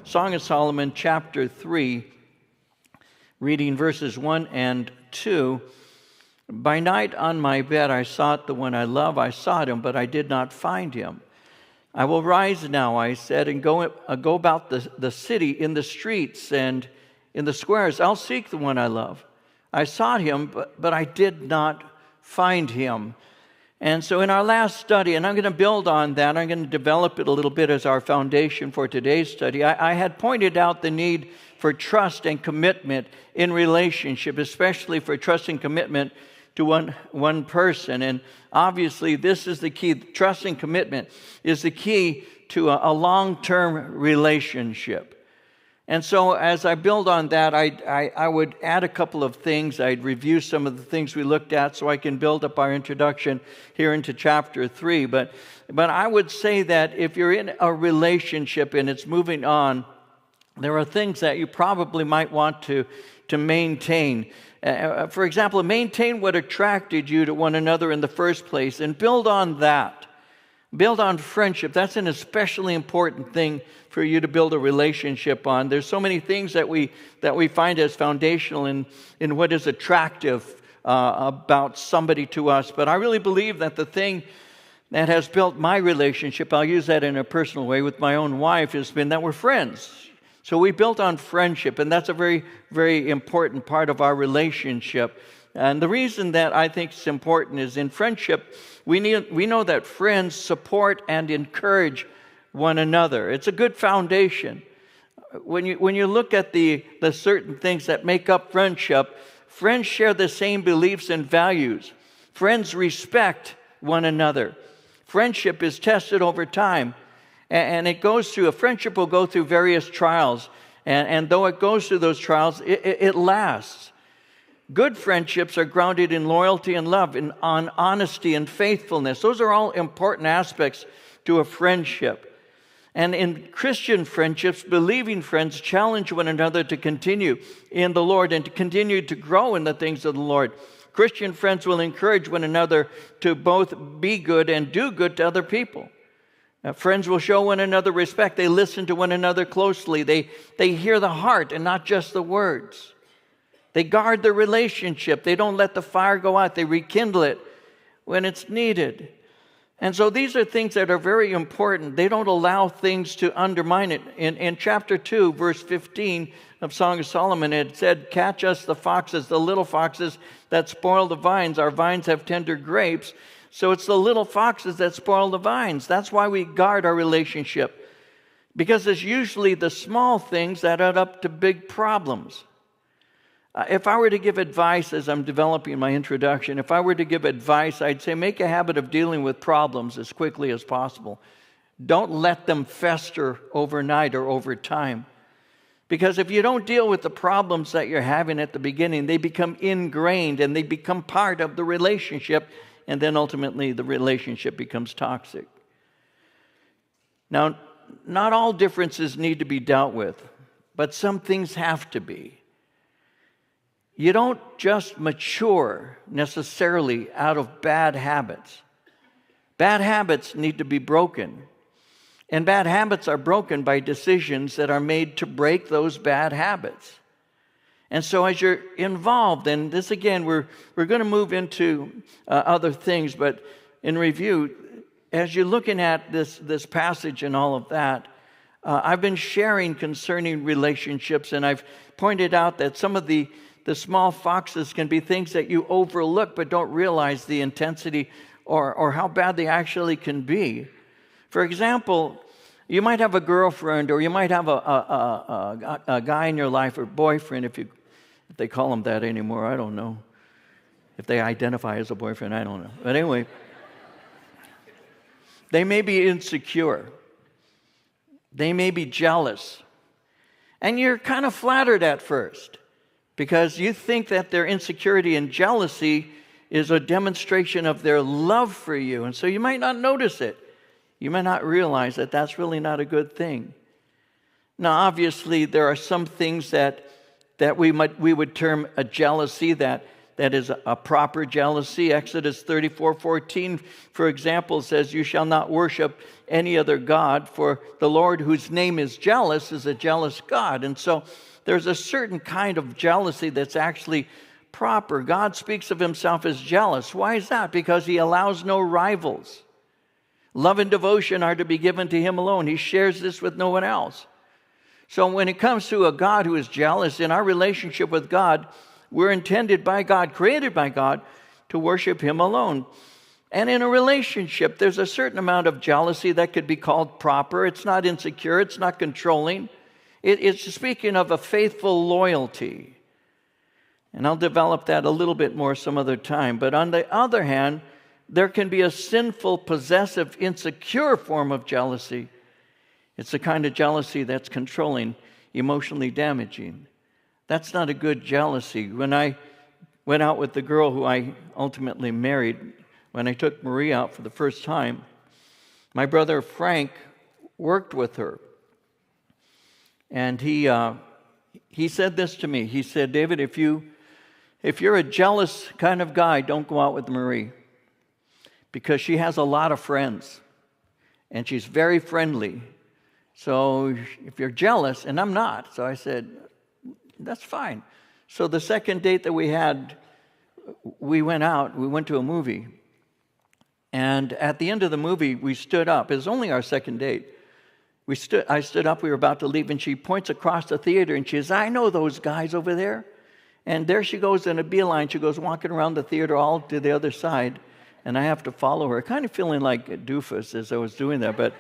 Song of Solomon, chapter 3, reading verses 1 and 2. By night on my bed I sought the one I love. I sought him, but I did not find him. I will rise now, I said, and go about the city, in the streets and in the squares. I'll seek the one I love. I sought him, but I did not find him. And so in our last study, and I'm going to build on that, I'm going to develop it a little bit as our foundation for today's study. I had pointed out the need for trust and commitment in relationship, especially for trust and commitment to one person. And obviously, this is the key. Trust and commitment is the key to a long-term relationship. And so as I build on that, I would add a couple of things. I'd review some of the things we looked at so I can build up our introduction here into chapter 3. But I would say that if you're in a relationship and it's moving on, there are things that you probably might want to maintain. For example, maintain what attracted you to one another in the first place and build on that. Build on friendship. That's an especially important thing for you to build a relationship on. There's so many things that we find as foundational in what is attractive about somebody to us. But I really believe that the thing that has built my relationship, I'll use that in a personal way, with my own wife, has been that we're friends. So we built on friendship, and that's a very, very important part of our relationship. And the reason that I think it's important is in friendship, we know that friends support and encourage one another. It's a good foundation. When you look at the certain things that make up friendship, friends share the same beliefs and values. Friends respect one another. Friendship is tested over time. And a friendship will go through various trials. And though it goes through those trials, it lasts. Good friendships are grounded in loyalty and love, on honesty and faithfulness. Those are all important aspects to a friendship. And in Christian friendships, believing friends challenge one another to continue in the Lord and to continue to grow in the things of the Lord. Christian friends will encourage one another to both be good and do good to other people. Friends will show one another respect. They listen to one another closely. They hear the heart and not just the words. They guard the relationship. They don't let the fire go out. They rekindle it when it's needed. And so these are things that are very important. They don't allow things to undermine it. In chapter 2, verse 15 of Song of Solomon, it said, "Catch us the foxes, the little foxes that spoil the vines. Our vines have tender grapes." So it's the little foxes that spoil the vines. That's why we guard our relationship. Because it's usually the small things that add up to big problems. If I were to give advice as I'm developing my introduction, if I were to give advice, I'd say make a habit of dealing with problems as quickly as possible. Don't let them fester overnight or over time. Because if you don't deal with the problems that you're having at the beginning, they become ingrained and they become part of the relationship, and then ultimately the relationship becomes toxic. Now, not all differences need to be dealt with, but some things have to be. You don't just mature necessarily out of bad habits. Bad habits need to be broken. And bad habits are broken by decisions that are made to break those bad habits. And so as you're involved, and this again, we're going to move into other things, but in review, as you're looking at this passage and all of that, I've been sharing concerning relationships, and I've pointed out that some of the small foxes can be things that you overlook but don't realize the intensity or how bad they actually can be. For example, you might have a girlfriend, or you might have a guy in your life, or boyfriend, if they call him that anymore, I don't know. If they identify as a boyfriend, I don't know. But anyway, they may be insecure. They may be jealous. And you're kind of flattered at first, because you think that their insecurity and jealousy is a demonstration of their love for you. And so you might not notice it. You might not realize that that's really not a good thing. Now, obviously, there are some things that we would term a jealousy that that is a proper jealousy. Exodus 34:14, for example, says, "You shall not worship any other god, for the Lord whose name is jealous is a jealous God." And so there's a certain kind of jealousy that's actually proper. God speaks of himself as jealous. Why is that? Because he allows no rivals. Love and devotion are to be given to him alone. He shares this with no one else. So when it comes to a God who is jealous, in our relationship with God, we're intended by God, created by God, to worship him alone. And in a relationship, there's a certain amount of jealousy that could be called proper. It's not insecure. It's not controlling. It's speaking of a faithful loyalty. And I'll develop that a little bit more some other time. But on the other hand, there can be a sinful, possessive, insecure form of jealousy. It's the kind of jealousy that's controlling, emotionally damaging. That's not a good jealousy. When I went out with the girl who I ultimately married, when I took Marie out for the first time, my brother Frank worked with her. And he said this to me. He said, "David, if you're a jealous kind of guy, don't go out with Marie, because she has a lot of friends, and she's very friendly. So if you're jealous," and I'm not, so I said, "That's fine." So the second date that we had, we went out, we went to a movie. And at the end of the movie, we stood up. It was only our second date. I stood up, we were about to leave, and she points across the theater, and she says, "I know those guys over there." And there she goes in a beeline. She goes walking around the theater all to the other side, and I have to follow her, kind of feeling like a doofus as I was doing that. But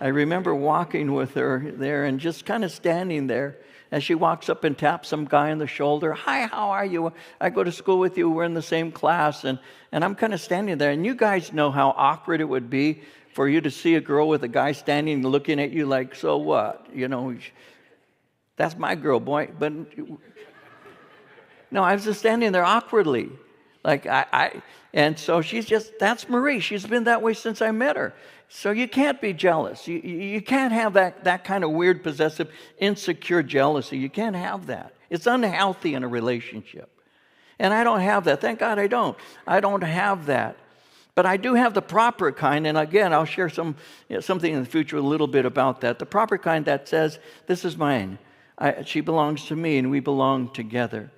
I remember walking with her there and just kind of standing there as she walks up and taps some guy on the shoulder. "Hi, how are you? I go to school with you. We're in the same class." And I'm kind of standing there. And you guys know how awkward it would be for you to see a girl with a guy standing looking at you like, "So what? You know, that's my girl, boy." But no, I was just standing there awkwardly. Like and so that's Marie. She's been that way since I met her. So you can't be jealous. You can't have that kind of weird, possessive, insecure jealousy. You can't have that. It's unhealthy in a relationship. And I don't have that. Thank God I don't. I don't have that. But I do have the proper kind, and again, I'll share something in the future a little bit about that. The proper kind that says, "This is mine. She belongs to me, and we belong together."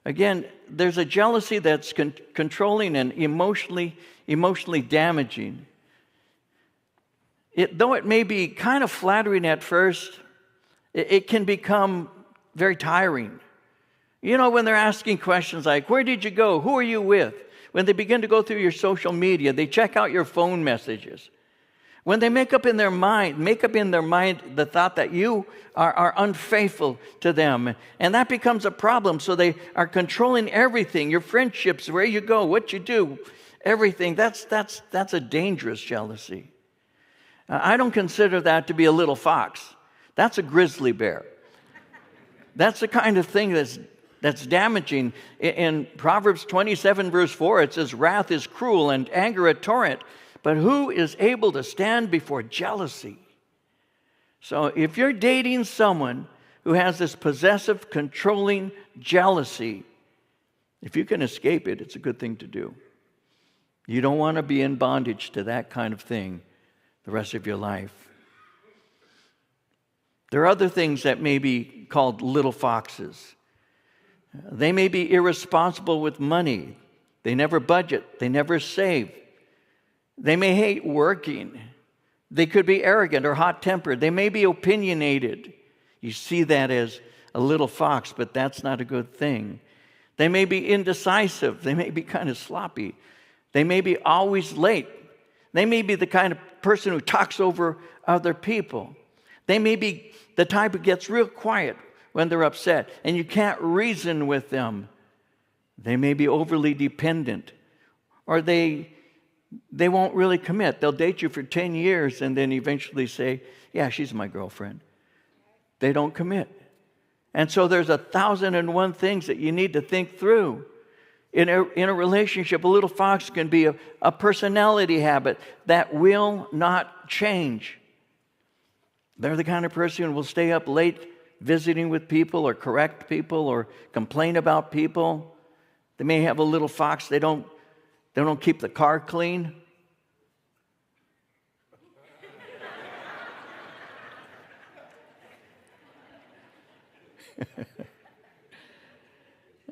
Again, there's a jealousy that's controlling and emotionally damaging. Though it may be kind of flattering at first, it can become very tiring. You know, when they're asking questions like, "Where did you go? Who are you with?" When they begin to go through your social media, they check out your phone messages. When they make up in their mind the thought that you are unfaithful to them, and that becomes a problem. So they are controlling everything, your friendships, where you go, what you do, everything. That's a dangerous jealousy. I don't consider that to be a little fox. That's a grizzly bear. That's the kind of thing that's damaging. In Proverbs 27, verse 4, it says, "Wrath is cruel and anger a torrent, but who is able to stand before jealousy?" So if you're dating someone who has this possessive, controlling jealousy, if you can escape it, it's a good thing to do. You don't want to be in bondage to that kind of thing the rest of your life. There are other things that may be called little foxes. They may be irresponsible with money. They never budget. They never save. They may hate working. They could be arrogant or hot-tempered. They may be opinionated. You see that as a little fox, but that's not a good thing. They may be indecisive. They may be kind of sloppy. They may be always late. They may be the kind of person who talks over other people. They may be the type who gets real quiet when they're upset, and you can't reason with them. They may be overly dependent, or they won't really commit. They'll date you for 10 years and then eventually say, "Yeah, she's my girlfriend." They don't commit. And so there's 1,001 things that you need to think through. In a relationship, a little fox can be a personality habit that will not change. They're the kind of person who will stay up late visiting with people or correct people or complain about people. They may have a little fox. They don't keep the car clean.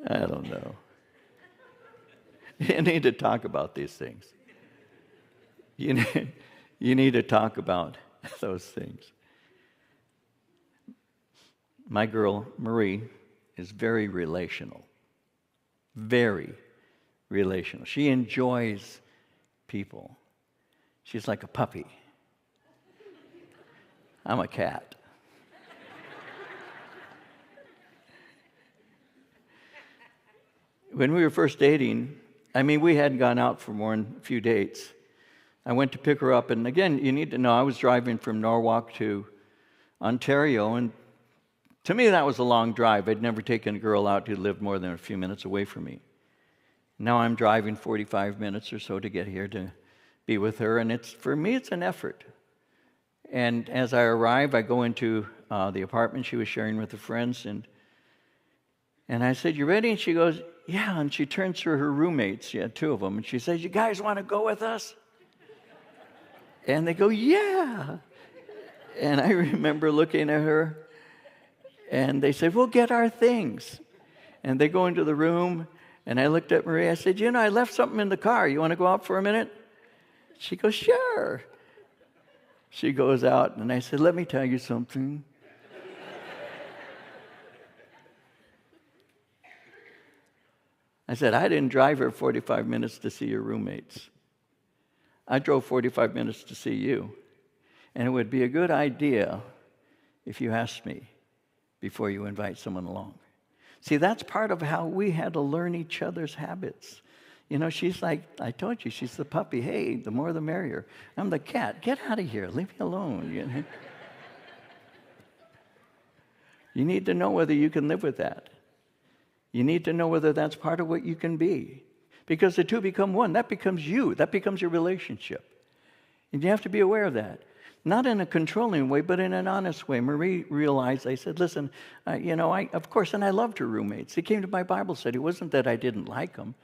I don't know. You need to talk about these things. You need to talk about those things. My girl, Marie, is very relational. Very relational. She enjoys people. She's like a puppy. I'm a cat. When we were first dating, we hadn't gone out for more than a few dates. I went to pick her up, and again, you need to know, I was driving from Norwalk to Ontario, and to me that was a long drive. I'd never taken a girl out who lived more than a few minutes away from me. Now I'm driving 45 minutes or so to get here to be with her, and for me it's an effort. And as I arrive, I go into the apartment she was sharing with her friends, and I said, "You ready?" And she goes, "Yeah." And she turns to her roommates. She had two of them. And she says, "You guys want to go with us?" And they go, "Yeah." And I remember looking at her. And they said, "We'll get our things." And they go into the room. And I looked at Maria. I said, "I left something in the car. You want to go out for a minute?" She goes, "Sure." She goes out. And I said, "Let me tell you something. I said, I didn't drive her 45 minutes to see your roommates. I drove 45 minutes to see you. And it would be a good idea if you asked me before you invite someone along." See, that's part of how we had to learn each other's habits. She's like, I told you, she's the puppy. Hey, the more the merrier. I'm the cat. Get out of here. Leave me alone. You need to know whether you can live with that. You need to know whether that's part of what you can be. Because the two become one. That becomes you. That becomes your relationship. And you have to be aware of that. Not in a controlling way, but in an honest way. Marie realized, I said, "Listen, of course," and I loved her roommates. They came to my Bible study. It wasn't that I didn't like them.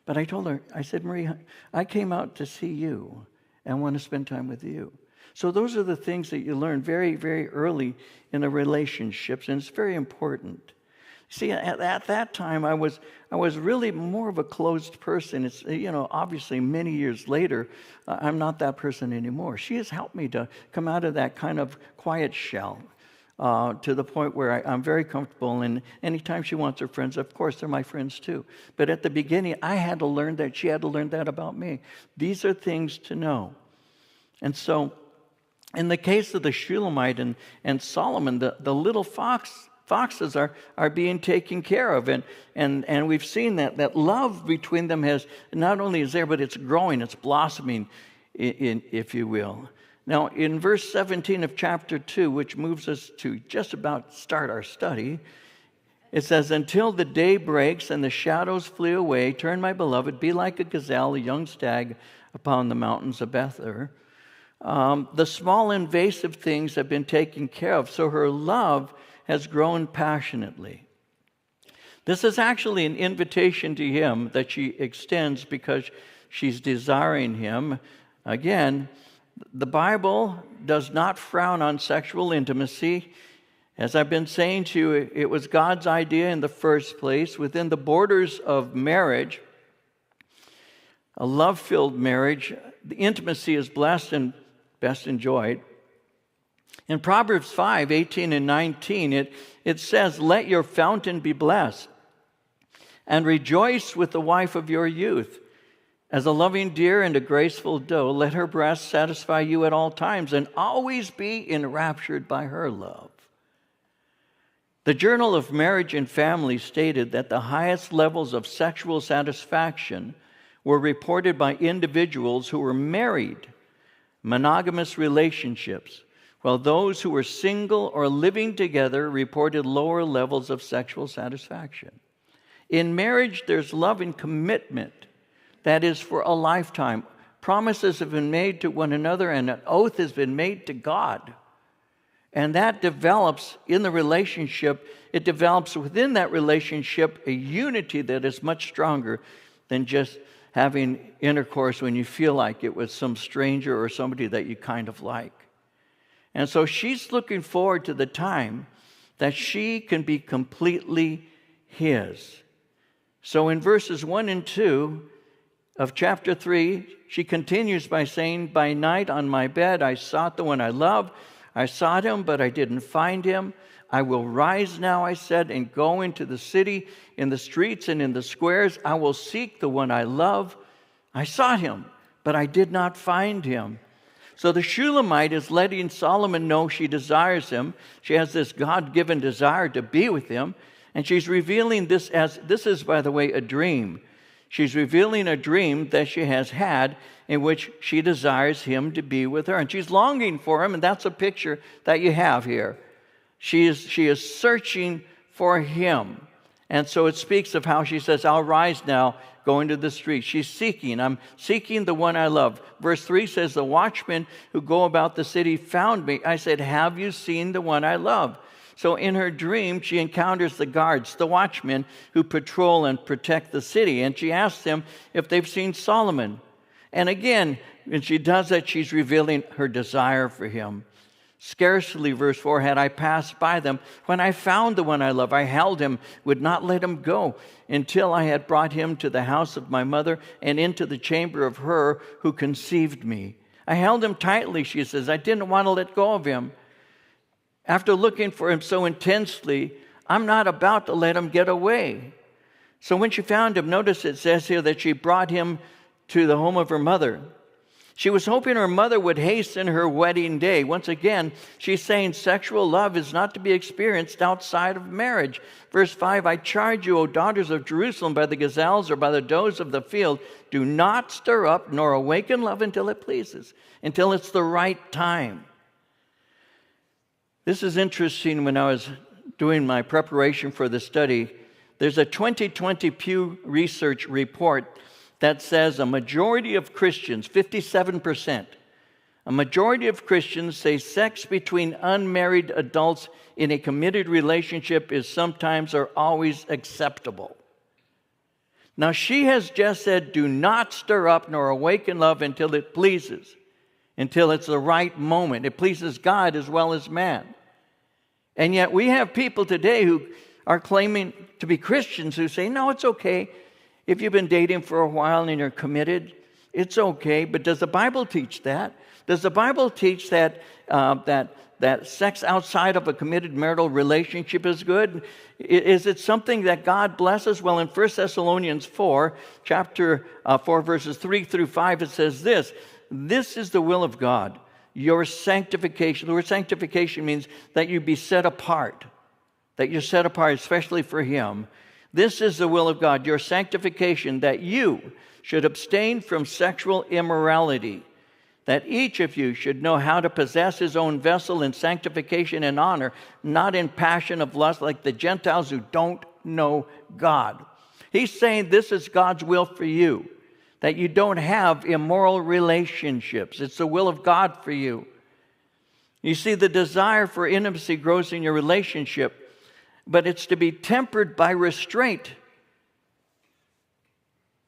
But I told her, I said, "Marie, I came out to see you and want to spend time with you." So those are the things that you learn very, very early in the relationships, and it's very important. See, at that time, I was really more of a closed person. It's, obviously many years later, I'm not that person anymore. She has helped me to come out of that kind of quiet shell to the point where I'm very comfortable. And anytime she wants her friends, of course, they're my friends too. But at the beginning, I had to learn that. She had to learn that about me. These are things to know. And so, in the case of the Shulamite and Solomon, the little foxes are being taken care of, and we've seen that love between them has not only is there, but it's growing, it's blossoming, if you will. Now, in verse 17 of chapter 2, which moves us to just about start our study, it says, "Until the day breaks and the shadows flee away, turn, my beloved, be like a gazelle, a young stag upon the mountains of Bether." The small invasive things have been taken care of, so her love has grown passionately. This is actually an invitation to him that she extends because she's desiring him. Again, the Bible does not frown on sexual intimacy. As I've been saying to you, it was God's idea in the first place. Within the borders of marriage, a love-filled marriage, the intimacy is blessed and best enjoyed. In Proverbs 5:18 and 19, it says, "Let your fountain be blessed, and rejoice with the wife of your youth. As a loving deer and a graceful doe, let her breast satisfy you at all times, and always be enraptured by her love." The Journal of Marriage and Family stated that the highest levels of sexual satisfaction were reported by individuals who were married, monogamous relationships, while those who were single or living together reported lower levels of sexual satisfaction. In marriage, there's love and commitment that is for a lifetime. Promises have been made to one another, and an oath has been made to God. And that develops in the relationship. It develops within that relationship a unity that is much stronger than just having intercourse when you feel like it with some stranger or somebody that you kind of like. And so she's looking forward to the time that she can be completely his. So in verses 1 and 2 of chapter 3, she continues by saying, "By night on my bed I sought the one I love. I sought him, but I didn't find him. I will rise now," I said, "and go into the city, in the streets and in the squares. I will seek the one I love. I sought him, but I did not find him." So the Shulamite is letting Solomon know she desires him. She has this God-given desire to be with him. And she's revealing this this is, by the way, a dream. She's revealing a dream that she has had in which she desires him to be with her. And she's longing for him, and that's a picture that you have here. She is searching for him. And so it speaks of how she says, "I'll rise now, go into the street." She's seeking. "I'm seeking the one I love." Verse 3 says, "The watchmen who go about the city found me. I said, 'Have you seen the one I love?'" So in her dream, she encounters the guards, the watchmen who patrol and protect the city. And she asks them if they've seen Solomon. And again, when she does that, she's revealing her desire for him. "Scarcely," verse 4, "had I passed by them when I found the one I love. I held him, would not let him go, until I had brought him to the house of my mother and into the chamber of her who conceived me. I held him tightly," she says. "I didn't want to let go of him. After looking for him so intensely, I'm not about to let him get away." So when she found him, notice it says here that she brought him to the home of her mother. She was hoping her mother would hasten her wedding day. Once again, she's saying sexual love is not to be experienced outside of marriage. Verse 5, "I charge you, O daughters of Jerusalem, by the gazelles or by the does of the field, do not stir up nor awaken love until it pleases," until it's the right time. This is interesting. When I was doing my preparation for the study, there's a 2020 Pew Research report that says a majority of Christians, 57%, a majority of Christians say sex between unmarried adults in a committed relationship is sometimes or always acceptable. Now, she has just said, do not stir up nor awaken love until it pleases, until it's the right moment. It pleases God as well as man. And yet we have people today who are claiming to be Christians who say, no, it's okay. If you've been dating for a while and you're committed, it's okay. But does the Bible teach that? Does the Bible teach that that sex outside of a committed marital relationship is good? Is it something that God blesses? Well, in 1 Thessalonians 4, chapter 4, verses 3 through 5, it says this: "This is the will of God, your sanctification." The word sanctification means that you be set apart, that you're set apart especially for Him. "This is the will of God, your sanctification, that you should abstain from sexual immorality, that each of you should know how to possess his own vessel in sanctification and honor, not in passion of lust like the Gentiles who don't know God." He's saying this is God's will for you, that you don't have immoral relationships. It's the will of God for you. You see, the desire for intimacy grows in your relationship, but it's to be tempered by restraint.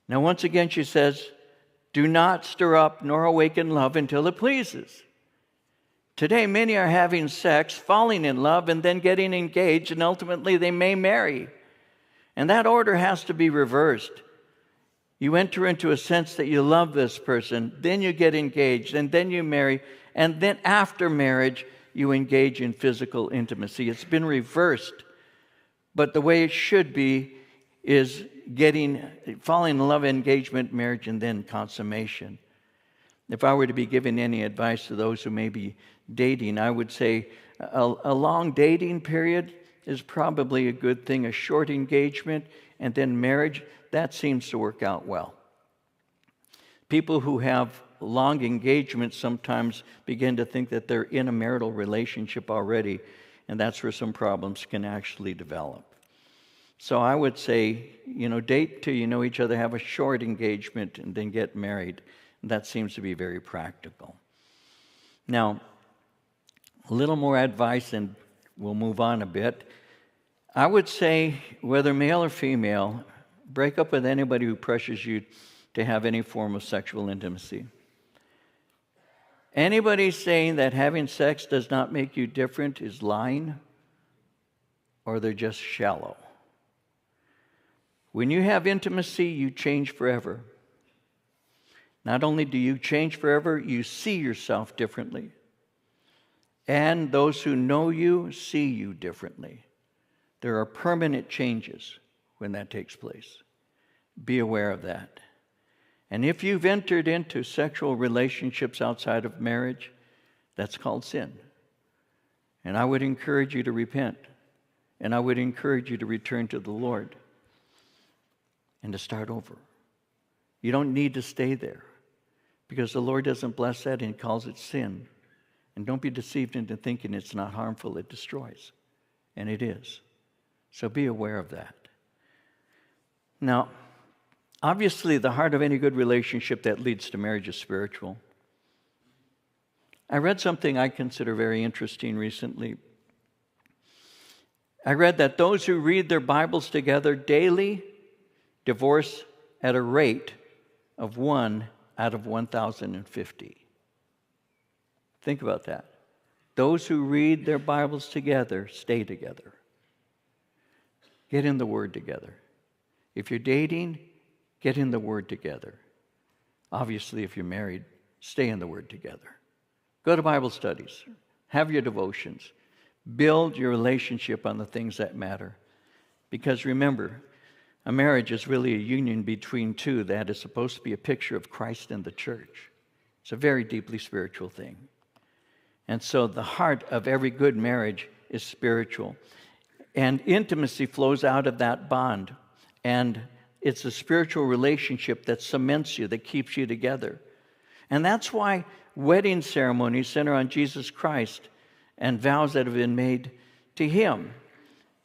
Now, once again, she says, do not stir up nor awaken love until it pleases. Today, many are having sex, falling in love, and then getting engaged, and ultimately they may marry. And that order has to be reversed. You enter into a sense that you love this person, then you get engaged, and then you marry, and then after marriage, you engage in physical intimacy. It's been reversed. But the way it should be is falling in love, engagement, marriage, and then consummation. If I were to be giving any advice to those who may be dating, I would say a long dating period is probably a good thing. A short engagement and then marriage, that seems to work out well. People who have long engagements sometimes begin to think that they're in a marital relationship already, and that's where some problems can actually develop. So I would say, date till you know each other, have a short engagement, and then get married. That seems to be very practical. Now, a little more advice and we'll move on a bit. I would say, whether male or female, break up with anybody who pressures you to have any form of sexual intimacy. Anybody saying that having sex does not make you different is lying, or they're just shallow. When you have intimacy, you change forever. Not only do you change forever, you see yourself differently. And those who know you see you differently. There are permanent changes when that takes place. Be aware of that. And if you've entered into sexual relationships outside of marriage, that's called sin. And I would encourage you to repent. And I would encourage you to return to the Lord and to start over. You don't need to stay there, because the Lord doesn't bless that and calls it sin. And don't be deceived into thinking it's not harmful. It destroys. And it is. So be aware of that. Now, obviously, the heart of any good relationship that leads to marriage is spiritual. I read something I consider very interesting recently. I read that those who read their Bibles together daily divorce at a rate of 1 out of 1,050. Think about that. Those who read their Bibles together stay together. Get in the Word together. If you're dating, get in the Word together. Obviously, if you're married, stay in the Word together. Go to Bible studies. Have your devotions. Build your relationship on the things that matter. Because remember, a marriage is really a union between two that is supposed to be a picture of Christ and the church. It's a very deeply spiritual thing. And so the heart of every good marriage is spiritual. And intimacy flows out of that bond. And it's a spiritual relationship that cements you, that keeps you together. And that's why wedding ceremonies center on Jesus Christ and vows that have been made to Him.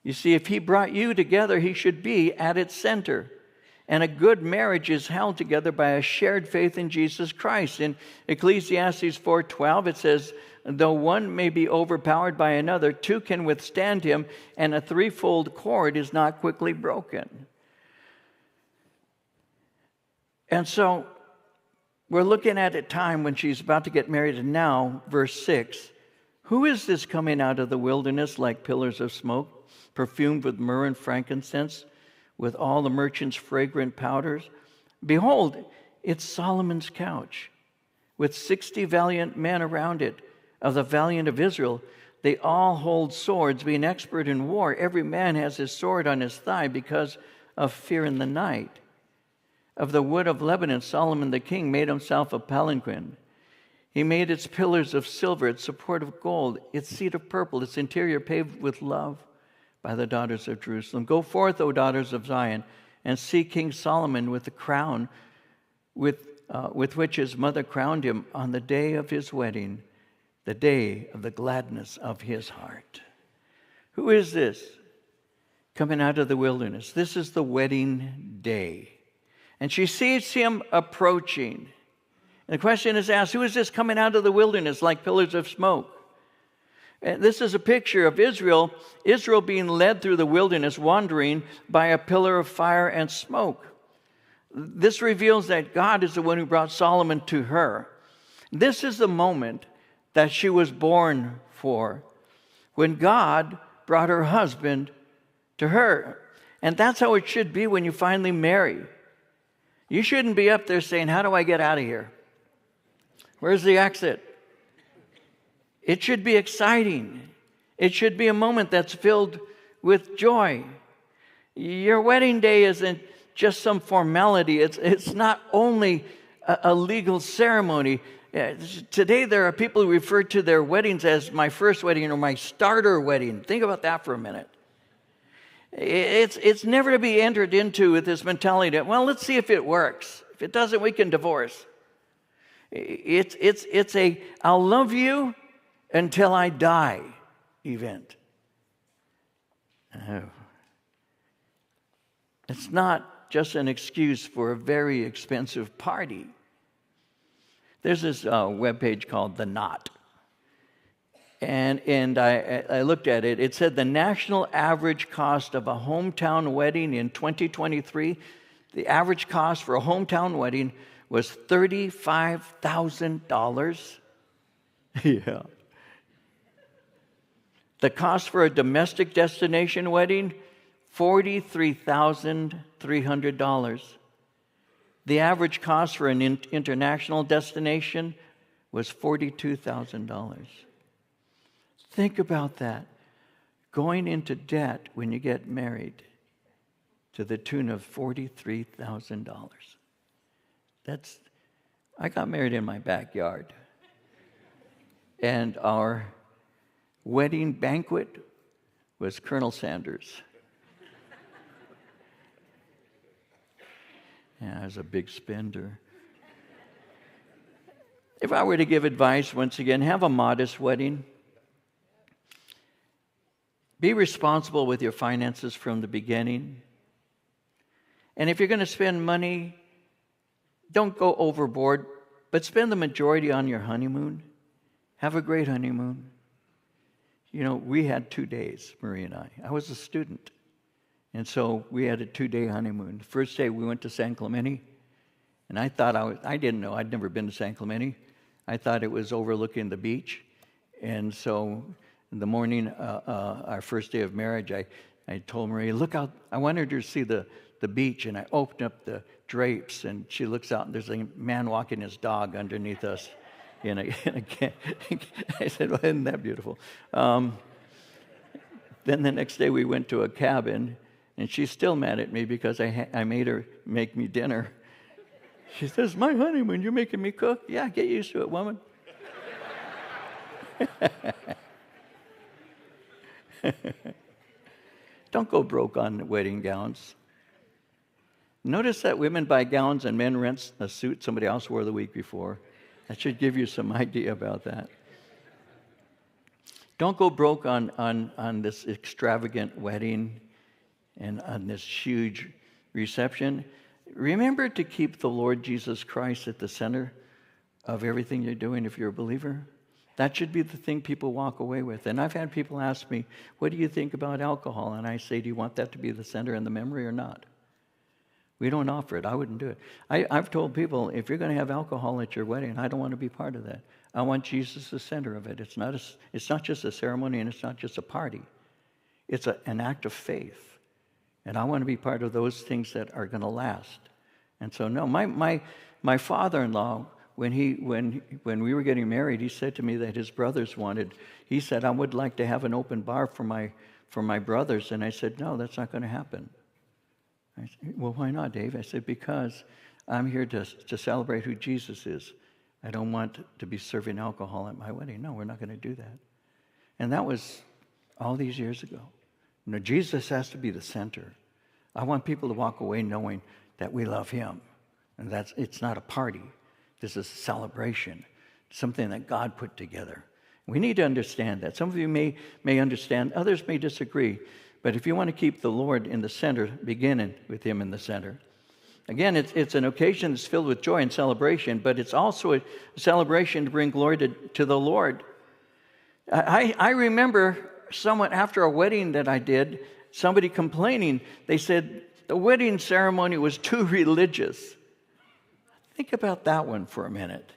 You see, if He brought you together, He should be at its center. And a good marriage is held together by a shared faith in Jesus Christ. In Ecclesiastes 4:12, it says, though one may be overpowered by another, two can withstand him, and a threefold cord is not quickly broken. And so we're looking at a time when she's about to get married, and now, verse 6, who is this coming out of the wilderness like pillars of smoke, perfumed with myrrh and frankincense, with all the merchants' fragrant powders? Behold, it's Solomon's couch, with 60 valiant men around it. Of the valiant of Israel, they all hold swords, being expert in war. Every man has his sword on his thigh because of fear in the night. Of the wood of Lebanon, Solomon the king made himself a palanquin. He made its pillars of silver, its support of gold, its seat of purple, its interior paved with love by the daughters of Jerusalem. Go forth, O daughters of Zion, and see King Solomon with the crown with which his mother crowned him on the day of his wedding, the day of the gladness of his heart. Who is this coming out of the wilderness? This is the wedding day. And she sees him approaching. And the question is asked, who is this coming out of the wilderness like pillars of smoke? And this is a picture of Israel being led through the wilderness, wandering by a pillar of fire and smoke. This reveals that God is the one who brought Solomon to her. This is the moment that she was born for, when God brought her husband to her. And that's how it should be when you finally marry. You shouldn't be up there saying, how do I get out of here? Where's the exit? It should be exciting. It should be a moment that's filled with joy. Your wedding day isn't just some formality. It's not only a legal ceremony. Today there are people who refer to their weddings as my first wedding or my starter wedding. Think about that for a minute. It's never to be entered into with this mentality that, well, let's see if it works. If it doesn't, we can divorce. It's a I'll love you until I die event. Oh. It's not just an excuse for a very expensive party. There's this webpage called The Knot. And I looked at it. It said the national average cost of a hometown wedding in 2023, the average cost for a hometown wedding was $35,000. Yeah. The cost for a domestic destination wedding, $43,300. The average cost for an international destination was $42,000. Think about that. Going into debt when you get married to the tune of $43,000. I got married in my backyard. And our wedding banquet was Colonel Sanders. Yeah, I was a big spender. If I were to give advice, once again, have a modest wedding. Be responsible with your finances from the beginning. And if you're going to spend money, don't go overboard, but spend the majority on your honeymoon. Have a great honeymoon. You know, we had 2 days, Marie and I. I was a student. And so we had a 2-day honeymoon. The first day we went to San Clemente. And I thought I didn't know. I'd never been to San Clemente. I thought it was overlooking the beach. And so in the morning, our first day of marriage, I told Marie, look out. I wanted her to see the beach. And I opened up the drapes. And she looks out, and there's a man walking his dog underneath us. I said, well, isn't that beautiful? Then the next day we went to a cabin, and she's still mad at me because I made her make me dinner. She says, my honeymoon, you're making me cook? Yeah, get used to it, woman. Don't go broke on wedding gowns. Notice that women buy gowns and men rent a suit somebody else wore the week before. That should give you some idea about that. Don't go broke on this extravagant wedding and on this huge reception. Remember to keep the Lord Jesus Christ at the center of everything you're doing if you're a believer. That should be the thing people walk away with. And I've had people ask me, what do you think about alcohol? And I say, do you want that to be the center and the memory or not? We don't offer it. I wouldn't do it. I've told people, if you're going to have alcohol at your wedding, I don't want to be part of that. I want Jesus the center of it. It's not just a ceremony, and it's not just a party. It's an act of faith. And I want to be part of those things that are going to last. And so, no, my father-in-law, when we were getting married, he said to me that his brothers he said, I would like to have an open bar for my brothers. And I said, no, that's not going to happen. I said, well, why not, Dave? I said, because I'm here to celebrate who Jesus is. I don't want to be serving alcohol at my wedding. No, we're not going to do that. And that was all these years ago. You know, Jesus has to be the center. I want people to walk away knowing that we love him. And it's not a party. This is a celebration, something that God put together. We need to understand that. Some of you may understand, others may disagree. But if you want to keep the Lord in the center, beginning with him in the center. Again, it's an occasion that's filled with joy and celebration, but it's also a celebration to bring glory to the Lord. I remember someone, after a wedding that I did, somebody complaining. They said the wedding ceremony was too religious. Think about that one for a minute.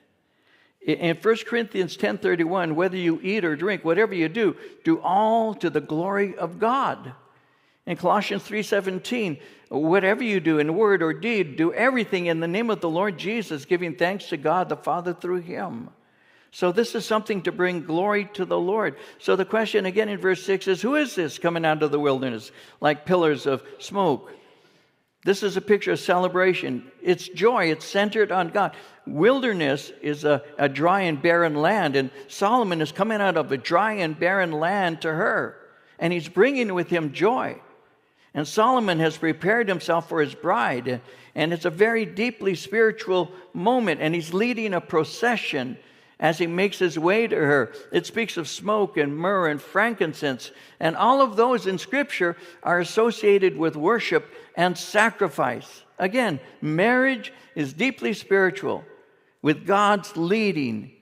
In 1 Corinthians 10:31, whether you eat or drink, whatever you do all to the glory of God. In Colossians 3:17, whatever you do in word or deed, do everything in the name of the Lord Jesus, giving thanks to God the Father through him. So this is something to bring glory to the Lord. So the question again in verse 6 is, who is this coming out of the wilderness like pillars of smoke? This is a picture of celebration. It's joy. It's centered on God. Wilderness is a dry and barren land, and Solomon is coming out of a dry and barren land to her, and he's bringing with him joy. And Solomon has prepared himself for his bride, and it's a very deeply spiritual moment, and he's leading a procession as he makes his way to her. It speaks of smoke and myrrh and frankincense, and all of those in Scripture are associated with worship and sacrifice. Again, marriage is deeply spiritual, with God's leading,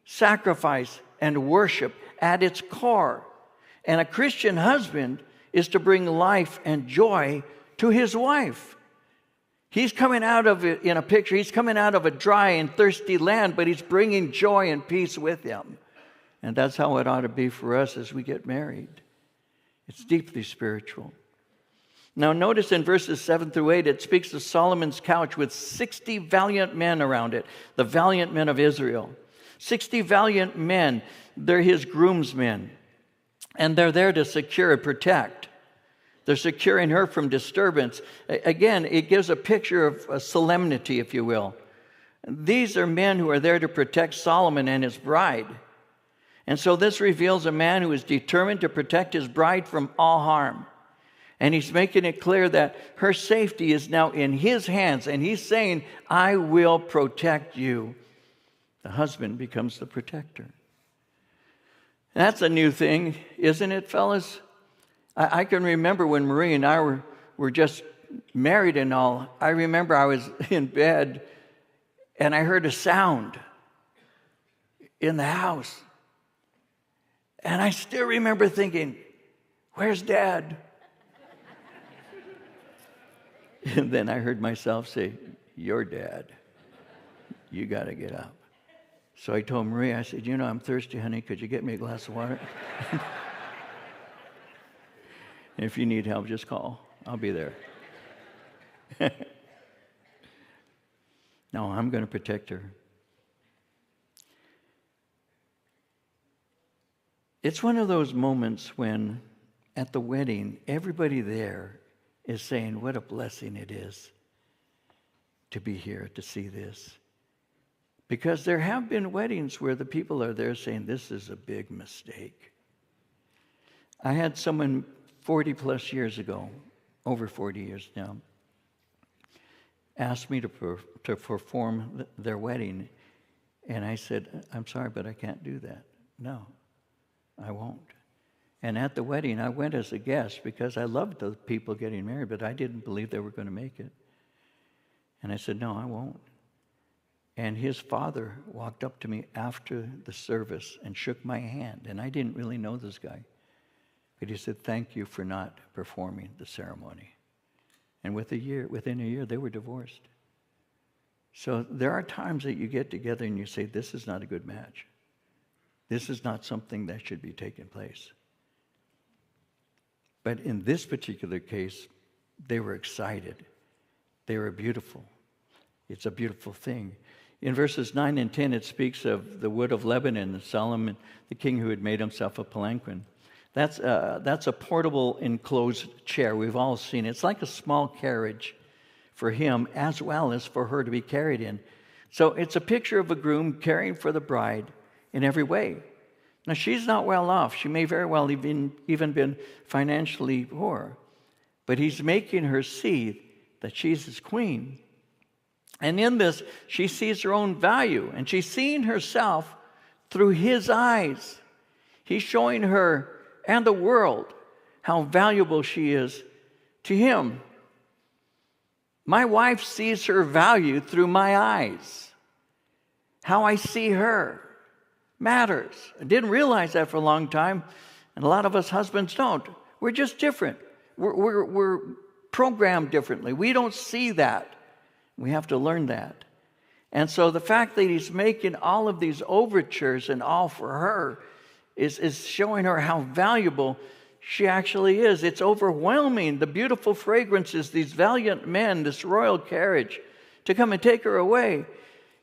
sacrifice, and worship at its core. And a Christian husband is to bring life and joy to his wife. He's coming out of it in a picture. He's coming out of a dry and thirsty land, but he's bringing joy and peace with him. And that's how it ought to be for us as we get married. It's deeply spiritual. Now notice in verses 7 through 8, it speaks of Solomon's couch with 60 valiant men around it, the valiant men of Israel. 60 valiant men, they're his groomsmen. And they're there to secure and protect. They're securing her from disturbance. Again, it gives a picture of a solemnity, if you will. These are men who are there to protect Solomon and his bride. And so this reveals a man who is determined to protect his bride from all harm. And he's making it clear that her safety is now in his hands. And he's saying, I will protect you. The husband becomes the protector. That's a new thing, isn't it, fellas? I can remember when Marie and I were just married and all. I remember I was in bed and I heard a sound in the house. And I still remember thinking, where's Dad? And then I heard myself say, you're Dad. You got to get up. So I told Maria, I said, I'm thirsty, honey. Could you get me a glass of water? If you need help, just call. I'll be there. No, I'm going to protect her. It's one of those moments when, at the wedding, everybody there is saying, what a blessing it is to be here, to see this. Because there have been weddings where the people are there saying, this is a big mistake. I had someone 40 plus years ago, over 40 years now, asked me to perform their wedding. And I said, I'm sorry, but I can't do that. No, I won't. And at the wedding, I went as a guest because I loved the people getting married, but I didn't believe they were going to make it. And I said, no, I won't. And his father walked up to me after the service and shook my hand. And I didn't really know this guy. But he said, thank you for not performing the ceremony. And within a year, they were divorced. So there are times that you get together and you say, this is not a good match. This is not something that should be taking place. But in this particular case, they were excited. They were beautiful. It's a beautiful thing. In verses 9 and 10, it speaks of the wood of Lebanon, Solomon, the king who had made himself a palanquin. That's a portable enclosed chair. We've all seen it. It's like a small carriage for him as well as for her to be carried in. So it's a picture of a groom caring for the bride in every way. Now, she's not well off. She may very well even been financially poor. But he's making her see that she's his queen. And in this, she sees her own value. And she's seeing herself through his eyes. He's showing her and the world how valuable she is to him. My wife sees her value through my eyes. How I see her matters. I didn't realize that for a long time, and a lot of us husbands don't. We're just different. We're programmed differently. We don't see that. We have to learn that. And so the fact that he's making all of these overtures and all for her is showing her how valuable she actually is. It's overwhelming, the beautiful fragrances, these valiant men, this royal carriage to come and take her away.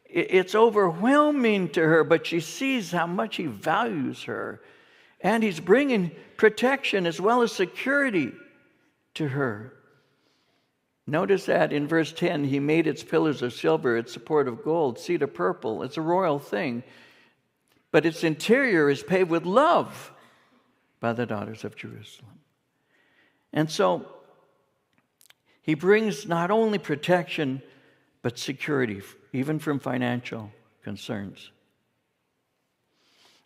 It's overwhelming to her, but she sees how much he values her. And he's bringing protection as well as security to her. Notice that in verse 10, he made its pillars of silver, its support of gold, cedar purple. It's a royal thing. But its interior is paved with love by the daughters of Jerusalem. And so he brings not only protection, but security, even from financial concerns.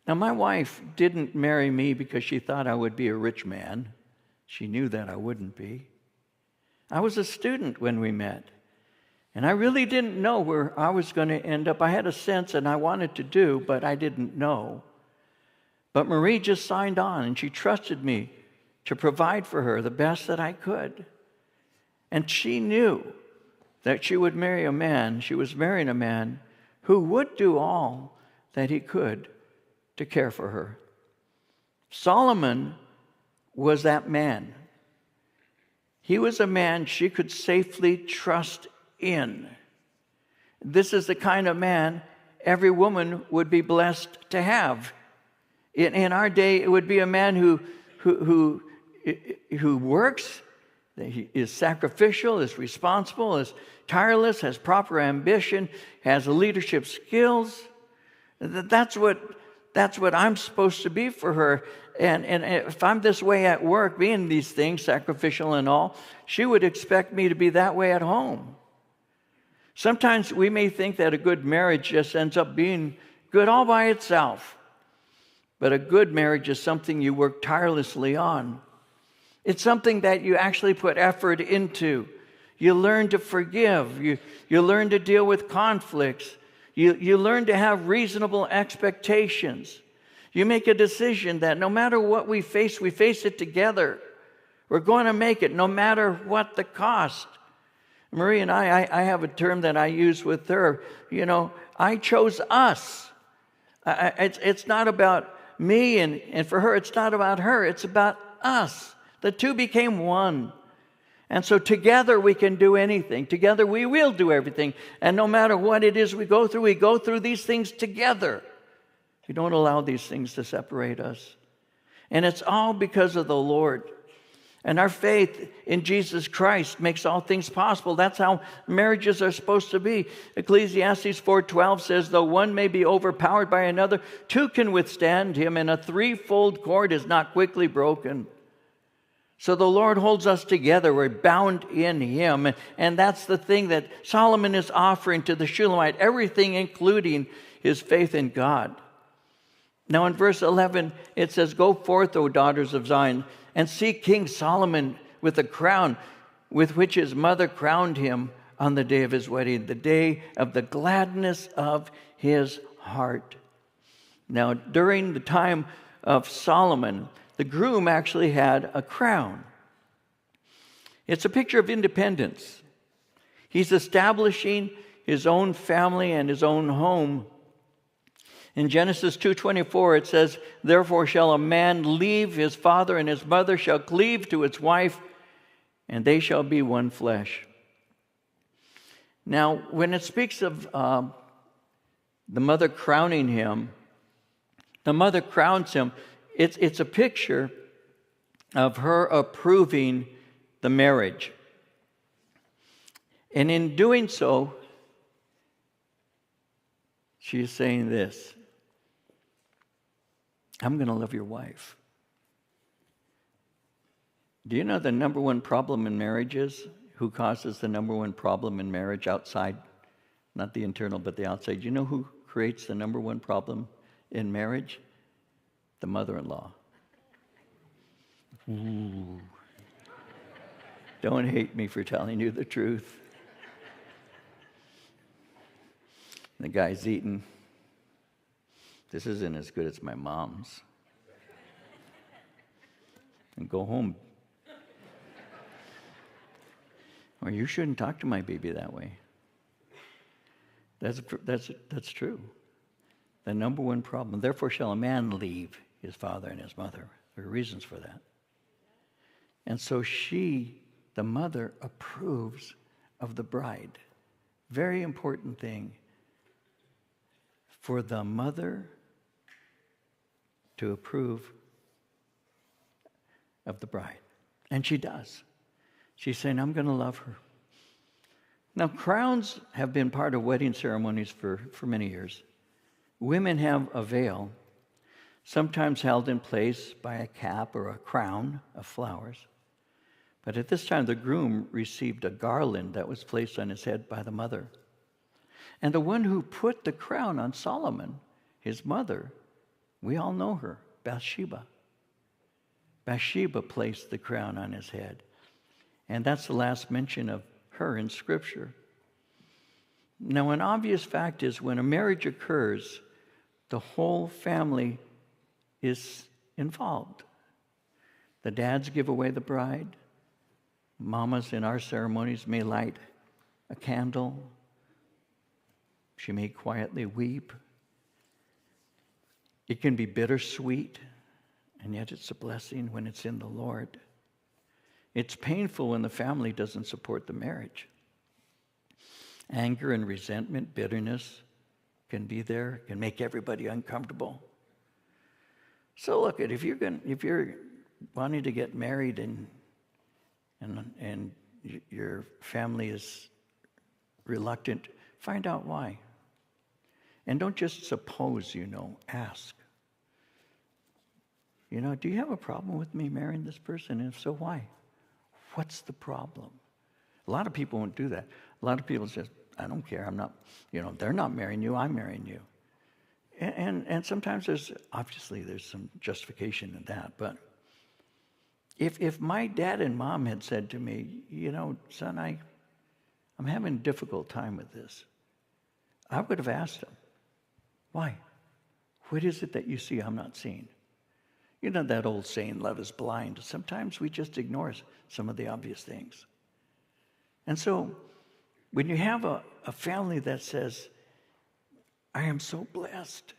Now, my wife didn't marry me because she thought I would be a rich man. She knew that I wouldn't be. I was a student when we met, and I really didn't know where I was going to end up. I had a sense and I wanted to do, but I didn't know. But Marie just signed on, and she trusted me to provide for her the best that I could. And she knew that she would marry a man. She was marrying a man who would do all that he could to care for her. Solomon was that man. He was a man she could safely trust in. This is the kind of man every woman would be blessed to have. In our day, it would be a man who works, he is sacrificial, is responsible, is tireless, has proper ambition, has leadership skills. That's what I'm supposed to be for her. And if I'm this way at work, being these things, sacrificial and all, she would expect me to be that way at home. Sometimes we may think that a good marriage just ends up being good all by itself. But a good marriage is something you work tirelessly on. It's something that you actually put effort into. You learn to forgive. You learn to deal with conflicts. You learn to have reasonable expectations. You make a decision that no matter what we face it together. We're going to make it no matter what the cost. Marie and I have a term that I use with her. I chose us. It's not about me, and for her, it's not about her. It's about us. The two became one. And so together we can do anything. Together we will do everything. And no matter what it is we go through these things together. We don't allow these things to separate us. And it's all because of the Lord. And our faith in Jesus Christ makes all things possible. That's how marriages are supposed to be. Ecclesiastes 4:12 says, though one may be overpowered by another, two can withstand him, and a threefold cord is not quickly broken. So the Lord holds us together. We're bound in him. And that's the thing that Solomon is offering to the Shulamite, everything including his faith in God. Now in verse 11, it says, go forth, O daughters of Zion, and see King Solomon with a crown with which his mother crowned him on the day of his wedding, the day of the gladness of his heart. Now, during the time of Solomon, the groom actually had a crown. It's a picture of independence. He's establishing his own family and his own home. In Genesis 2:24, it says, therefore shall a man leave his father, and his mother shall cleave to his wife, and they shall be one flesh. Now, when it speaks of the mother crowning him, the mother crowns him, it's a picture of her approving the marriage. And in doing so, she is saying this, I'm going to love your wife. Do you know the number one problem in marriage is? Who causes the number one problem in marriage outside? Not the internal, but the outside. Do you know who creates the number one problem in marriage? The mother-in-law. Ooh. Don't hate me for telling you the truth. The guy's eating. This isn't as good as my mom's. And go home. Or you shouldn't talk to my baby that way. That's true. The number one problem. Therefore shall a man leave his father and his mother. There are reasons for that. And so she, the mother, approves of the bride. Very important thing. For the mother to approve of the bride. And she does. She's saying, I'm going to love her. Now, crowns have been part of wedding ceremonies for many years. Women have a veil, sometimes held in place by a cap or a crown of flowers. But at this time, the groom received a garland that was placed on his head by the mother. And the one who put the crown on Solomon, his mother, we all know her, Bathsheba. Bathsheba placed the crown on his head. And that's the last mention of her in Scripture. Now, an obvious fact is when a marriage occurs, the whole family is involved. The dads give away the bride. Mamas in our ceremonies may light a candle. She may quietly weep. It can be bittersweet, and yet it's a blessing when it's in the Lord. It's painful when the family doesn't support the marriage. Anger and resentment, bitterness can be there, can make everybody uncomfortable. So look, if you're wanting to get married and your family is reluctant, find out why. And don't just suppose you know, ask. Do you have a problem with me marrying this person? And if so, why? What's the problem? A lot of people won't do that. A lot of people say, I don't care, I'm not, they're not marrying you, I'm marrying you. And sometimes there's some justification in that. But if my dad and mom had said to me, son, I'm having a difficult time with this, I would have asked them, why? What is it that you see I'm not seeing? You know that old saying, love is blind. Sometimes we just ignore some of the obvious things. And so when you have a family that says, I am so blessed,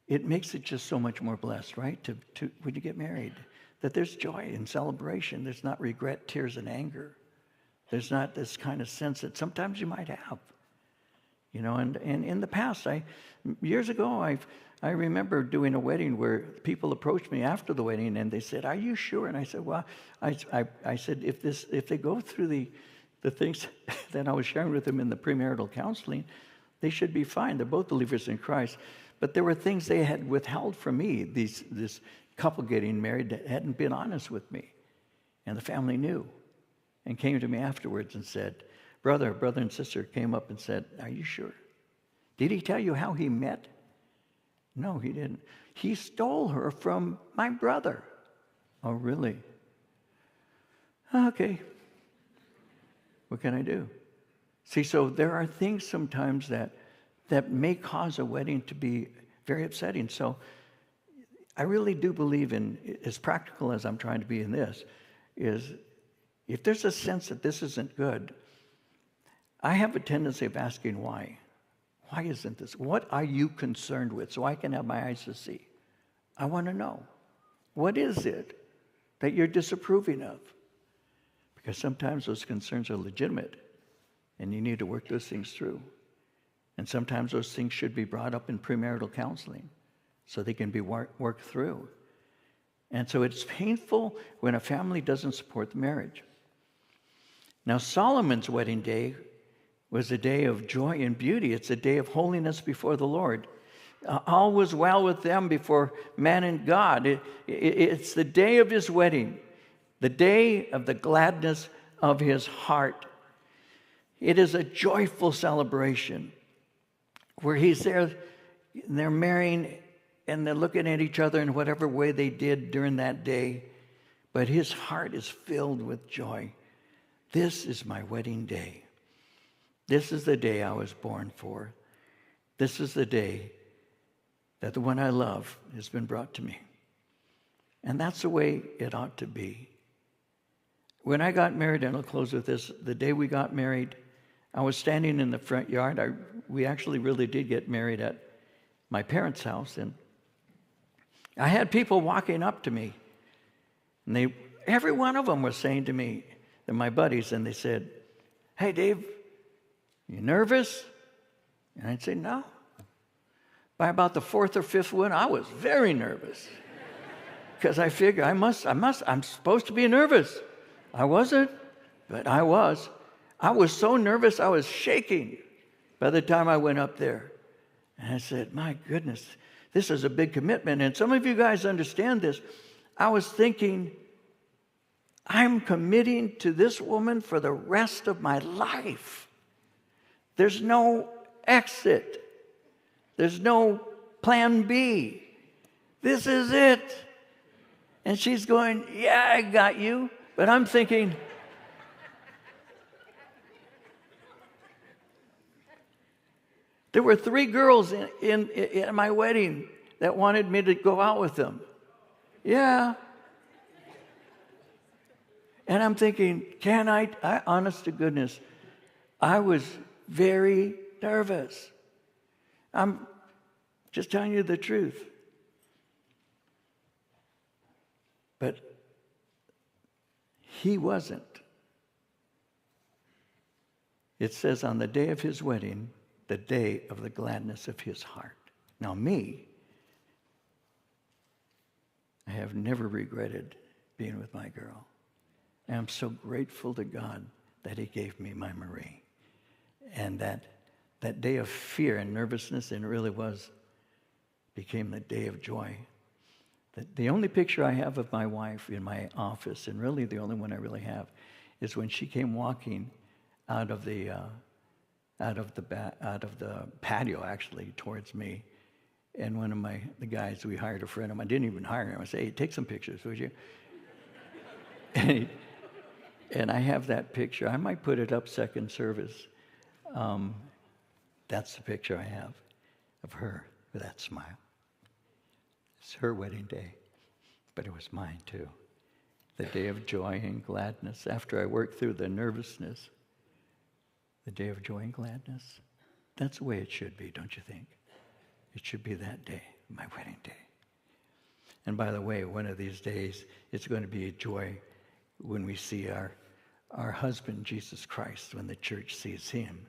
it makes it just so much more blessed, right? To when you get married, that there's joy and celebration. There's not regret, tears, and anger. There's not this kind of sense that sometimes you might have. And in the past, years ago, I remember doing a wedding where people approached me after the wedding and they said, are you sure? And I said, well, I said, if they go through the things that I was sharing with them in the premarital counseling, they should be fine. They're both believers in Christ. But there were things they had withheld from me, this couple getting married that hadn't been honest with me. And the family knew and came to me afterwards and said, brother and sister came up and said, are you sure? Did he tell you how he met? No, he didn't. He stole her from my brother. Oh, really? Okay. What can I do? See, so there are things sometimes that may cause a wedding to be very upsetting. So I really do believe in, as practical as I'm trying to be in this, is if there's a sense that this isn't good, I have a tendency of asking why. Why isn't this? What are you concerned with? So I can have my eyes to see. I want to know. What is it that you're disapproving of? Because sometimes those concerns are legitimate, and you need to work those things through. And sometimes those things should be brought up in premarital counseling so they can be worked through. And so it's painful when a family doesn't support the marriage. Now, Solomon's wedding day was a day of joy and beauty. It's a day of holiness before the Lord. All was well with them before man and God. It's the day of his wedding, the day of the gladness of his heart. It is a joyful celebration where he's there, and they're marrying, and they're looking at each other in whatever way they did during that day. But his heart is filled with joy. This is my wedding day. This is the day I was born for. This is the day that the one I love has been brought to me. And that's the way it ought to be. When I got married, and I'll close with this, the day we got married, I was standing in the front yard. We actually really did get married at my parents' house, and I had people walking up to me, and every one of them was saying to me, they're my buddies, and they said, hey, Dave, you nervous? And I'd say, no. By about the fourth or fifth one, I was very nervous because I figured I'm supposed to be nervous. I wasn't, but I was. I was so nervous, I was shaking by the time I went up there. And I said, my goodness, this is a big commitment. And some of you guys understand this. I was thinking, I'm committing to this woman for the rest of my life. There's no exit. There's no plan B. This is it. And she's going, yeah, I got you. But I'm thinking, there were 3 girls in my wedding that wanted me to go out with them. Yeah. And I'm thinking, honest to goodness, I was very nervous. I'm just telling you the truth. But he wasn't. It says on the day of his wedding, the day of the gladness of his heart. Now me, I have never regretted being with my girl. And I'm so grateful to God that he gave me my Marie. And that day of fear and nervousness, and it really was, became the day of joy. The only picture I have of my wife in my office, and really the only one I really have, is when she came walking out of the patio actually towards me, and one of the guys, we hired a friend of mine, I didn't even hire him. I said, "Hey, take some pictures, would you?" And I have that picture. I might put it up second service. That's the picture I have of her with that smile. It's her wedding day, but it was mine too. The day of joy and gladness. After I worked through the nervousness, the day of joy and gladness. That's the way it should be, don't you think? It should be that day, my wedding day. And by the way, one of these days, it's going to be a joy when we see our husband, Jesus Christ, when the church sees him.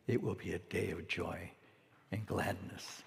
It will be a day of joy and gladness.